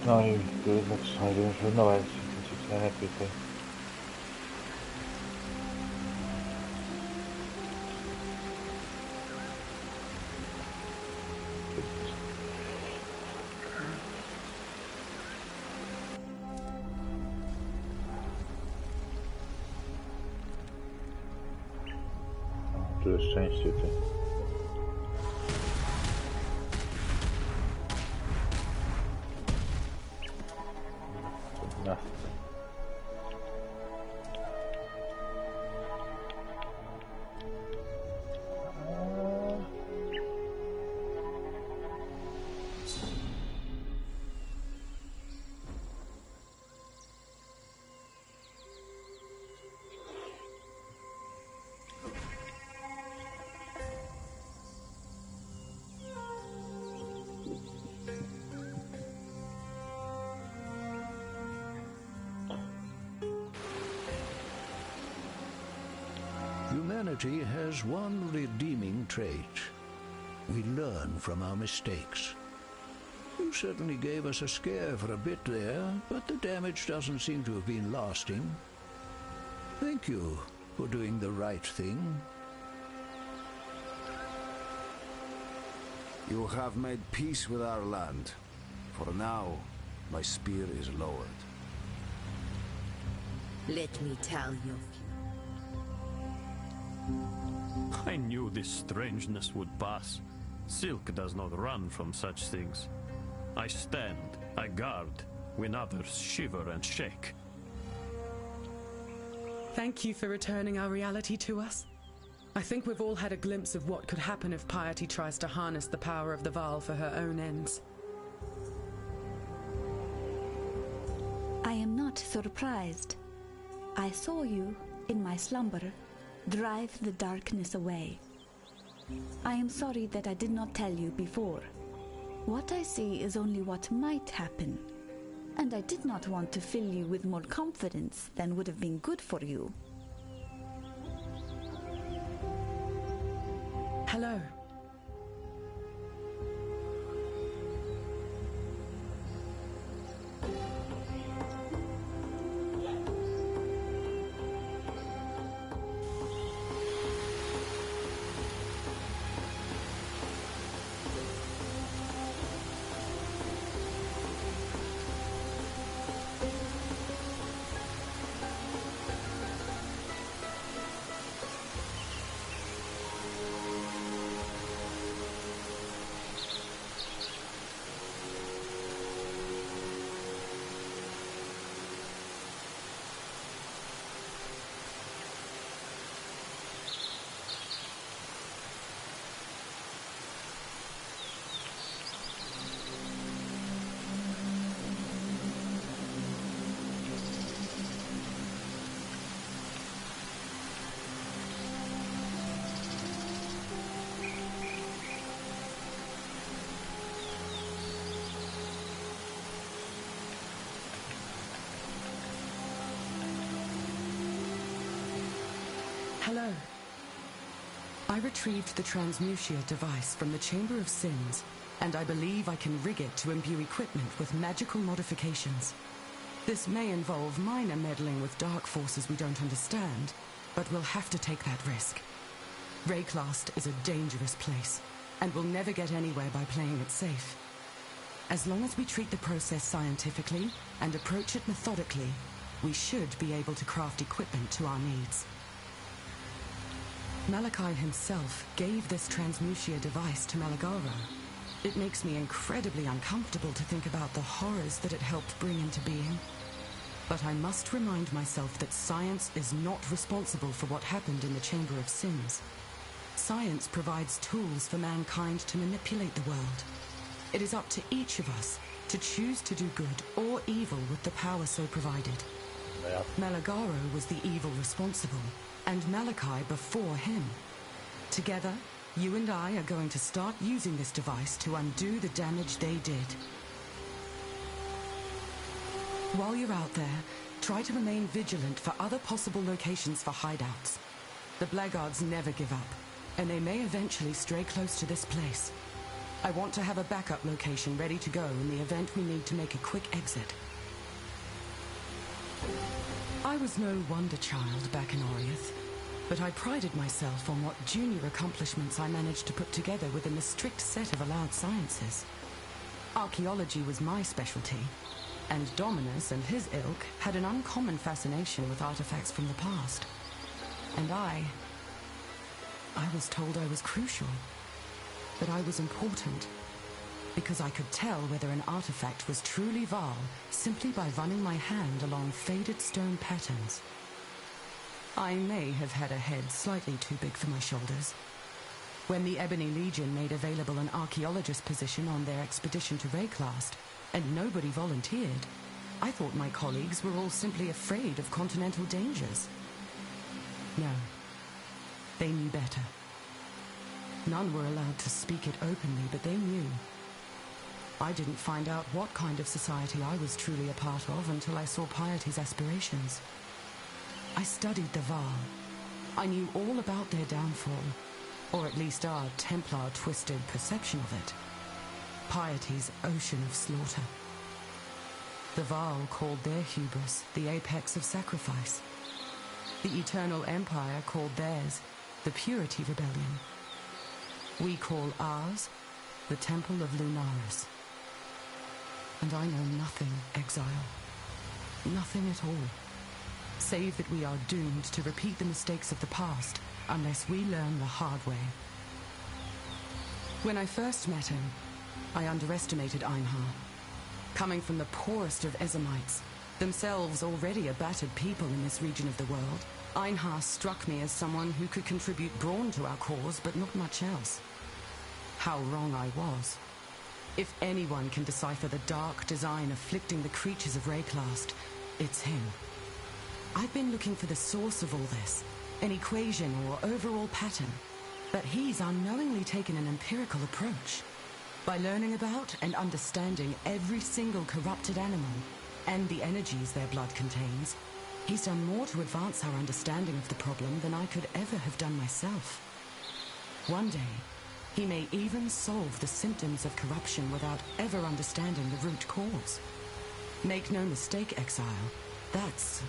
No i jednak trzeba pilnować, to najlepiej tutaj. Tu jest szczęście, ty. Humanity has one redeeming trait. We learn from our mistakes. You certainly gave us a scare for a bit there, but the damage doesn't seem to have been lasting. Thank you for doing the right thing. You have made peace with our land. For now, my spear is lowered. Let me tell you. I knew this strangeness would pass. Silk does not run from such things. I stand, I guard, when others shiver and shake. Thank you for returning our reality to us. I think we've all had a glimpse of what could happen if piety tries to harness the power of the Vaal for her own ends. I am not surprised. I saw you, in my slumber, drive the darkness away. I am sorry that I did not tell you before. What I see is only what might happen, and I did not want to fill you with more confidence than would have been good for you. Hello. Hello. I retrieved the transmutia device from the Chamber of Sins, and I believe I can rig it to imbue equipment with magical modifications. This may involve minor meddling with dark forces we don't understand, but we'll have to take that risk. Rayclast is a dangerous place, and we'll never get anywhere by playing it safe. As long as we treat the process scientifically and approach it methodically, we should be able to craft equipment to our needs. Malachi himself gave this transmutia device to Malagaro. It makes me incredibly uncomfortable to think about the horrors that it helped bring into being. But I must remind myself that science is not responsible for what happened in the Chamber of Sins. Science provides tools for mankind to manipulate the world. It is up to each of us to choose to do good or evil with the power so provided. Malagaro was the evil responsible, and Malachi before him. Together, you and I are going to start using this device to undo the damage they did. While you're out there, try to remain vigilant for other possible locations for hideouts. The blackguards never give up, and they may eventually stray close to this place. I want to have a backup location ready to go in the event we need to make a quick exit. I was no wonder child back in Oriath, but I prided myself on what junior accomplishments I managed to put together within the strict set of allowed sciences. Archaeology was my specialty, and Dominus and his ilk had an uncommon fascination with artifacts from the past. And I was told I was crucial, that I was important, because I could tell whether an artifact was truly Val simply by running my hand along faded stone patterns. I may have had a head slightly too big for my shoulders. When the Ebony Legion made available an archaeologist position on their expedition to Rayclast, and nobody volunteered, I thought my colleagues were all simply afraid of continental dangers. No, they knew better. None were allowed to speak it openly, but they knew. I didn't find out what kind of society I was truly a part of until I saw Piety's aspirations. I studied the Val. I knew all about their downfall, or at least our Templar-twisted perception of it. Piety's ocean of slaughter. The Val called their hubris the apex of sacrifice. The Eternal Empire called theirs the Purity Rebellion. We call ours the Temple of Lunaris. And I know nothing, Exile. Nothing at all. Save that we are doomed to repeat the mistakes of the past unless we learn the hard way. When I first met him, I underestimated Einhar. Coming from the poorest of Ezamites, themselves already a battered people in this region of the world, Einhar struck me as someone who could contribute brawn to our cause, but not much else. How wrong I was. If anyone can decipher the dark design afflicting the creatures of Rayclast, it's him. I've been looking for the source of all this, an equation or overall pattern, but he's unknowingly taken an empirical approach. By learning about and understanding every single corrupted animal and the energies their blood contains, he's done more to advance our understanding of the problem than I could ever have done myself. One day, he may even solve the symptoms of corruption without ever understanding the root cause. Make no mistake, Exile, that's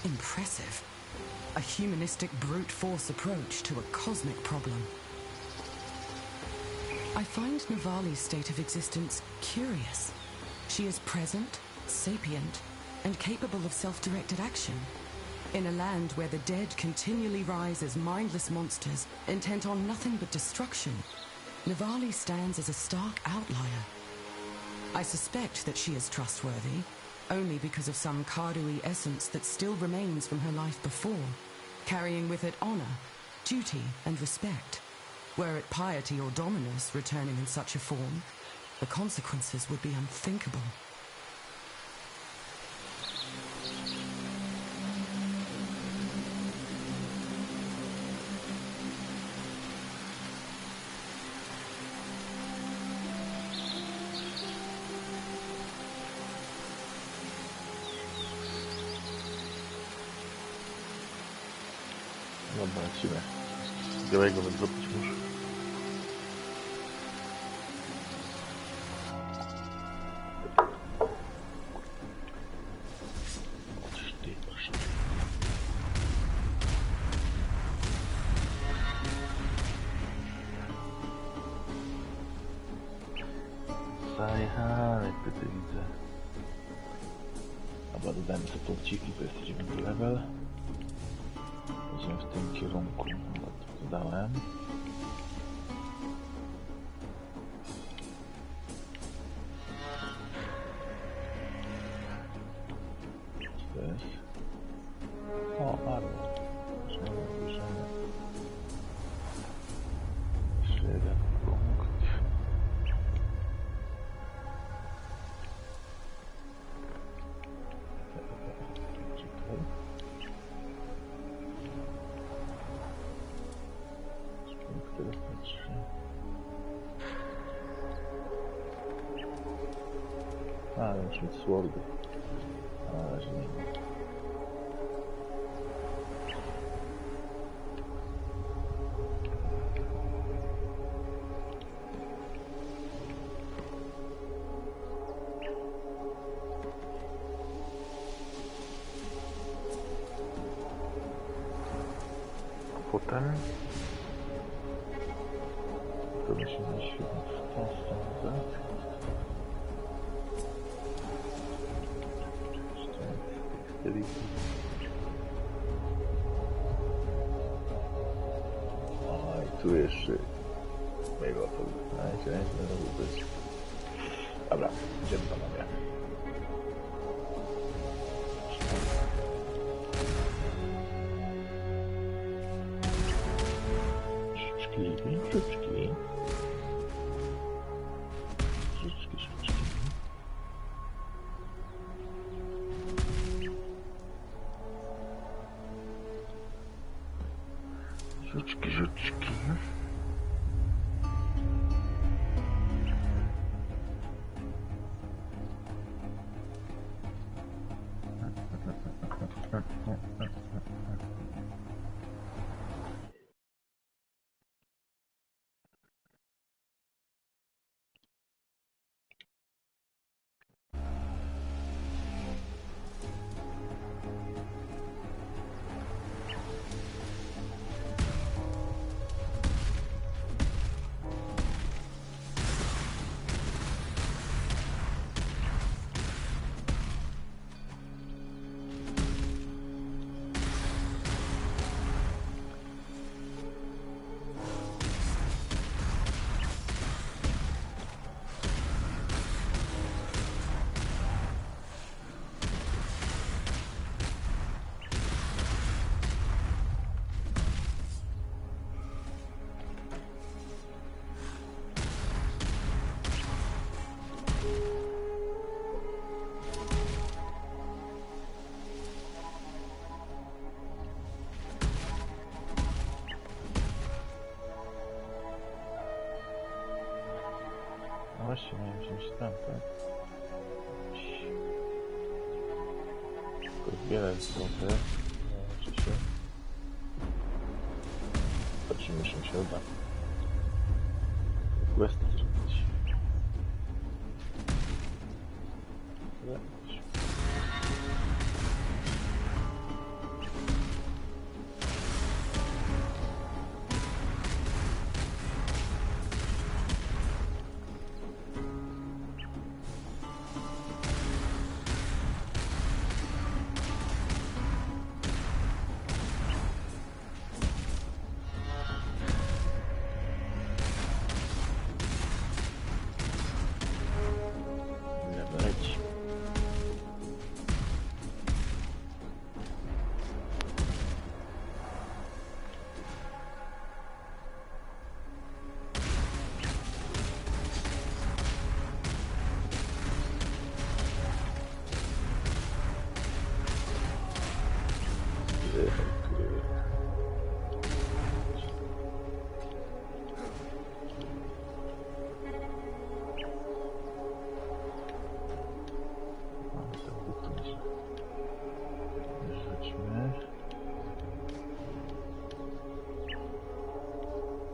impressive. A humanistic brute force approach to a cosmic problem. I find Navali's state of existence curious. She is present, sapient, and capable of self-directed action. In a land where the dead continually rise as mindless monsters, intent on nothing but destruction, Navali stands as a stark outlier. I suspect that she is trustworthy, only because of some Kardui essence that still remains from her life before, carrying with it honor, duty, and respect. Were it Piety or Dominus returning in such a form, the consequences would be unthinkable. Dobra, lecimy. Białego wydrobić muszę. Zajechane, pyty widzę. Dobra, dodajmy sobie torciki, to jest 9 level. Idziemy w tym kierunku. Dobra, to dodałem. Co to jest? O, Marauder. Zbliżenie. Jeszcze jeden punkt. Czekaj. Punkt 403. A, już mieć swordy. A na razie nie ma. potem. To musimy iść w tą stronę. O, i tu jeszcze mega to być. Dobra, idziemy panowie. Żuczki. Żuczki. Właśnie miałem wziąć tam, tak? Tylko zbierać złote. Czy się... Zobaczymy, czy mi się uda. Quest zrobić.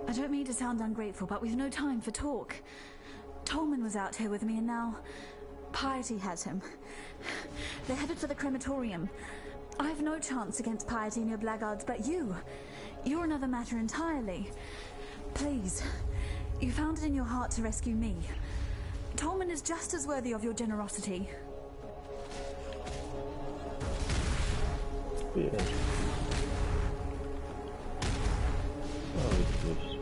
I don't mean to sound ungrateful, but we've no time for talk. Tolman was out here with me and now Piety has him. They're headed for the crematorium. I've no chance against Piety and your blackguards, but you're another matter entirely. Please, you found it in your heart to rescue me. Tolman is just as worthy of your generosity. Yeah. Oh, it's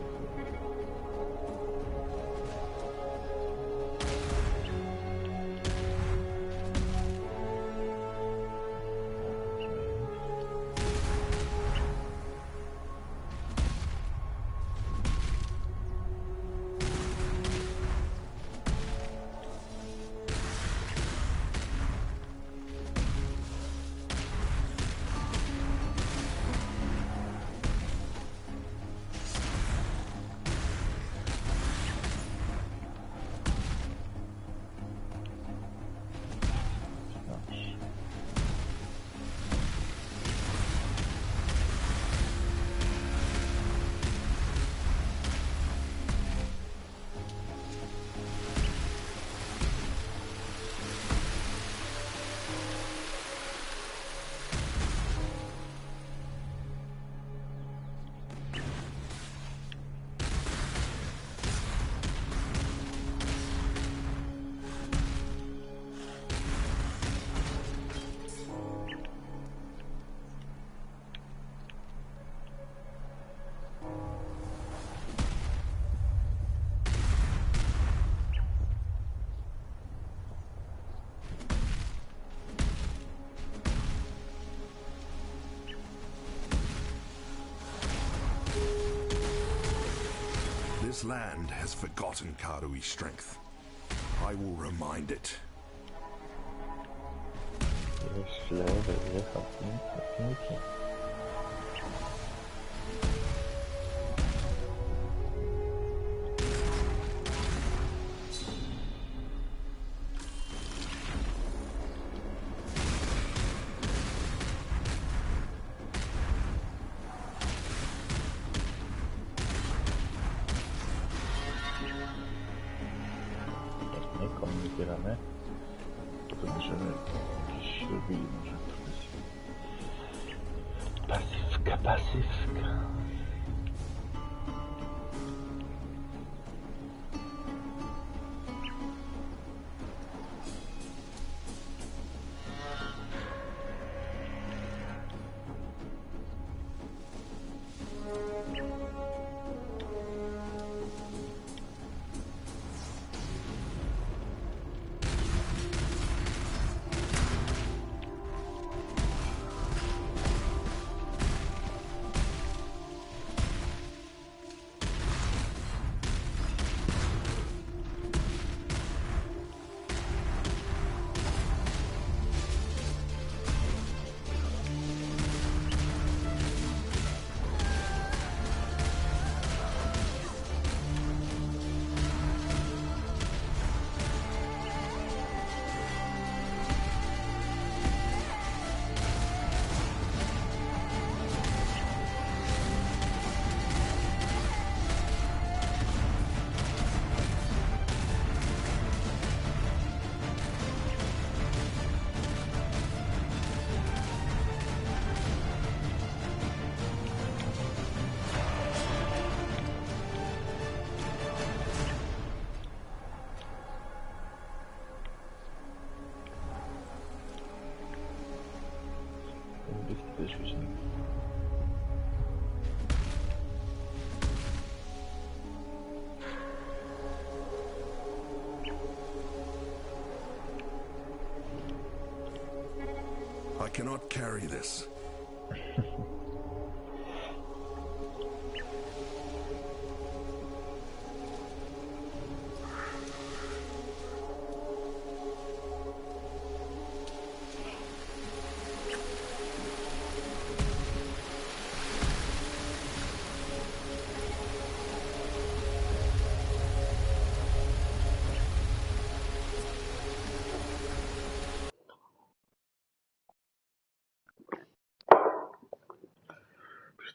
This land has forgotten Karui's strength. I will remind it. Zbieramy. To możemy jakieś robili, może pasywka, pasywka. I cannot carry this.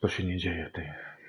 To się nie dzieje w tej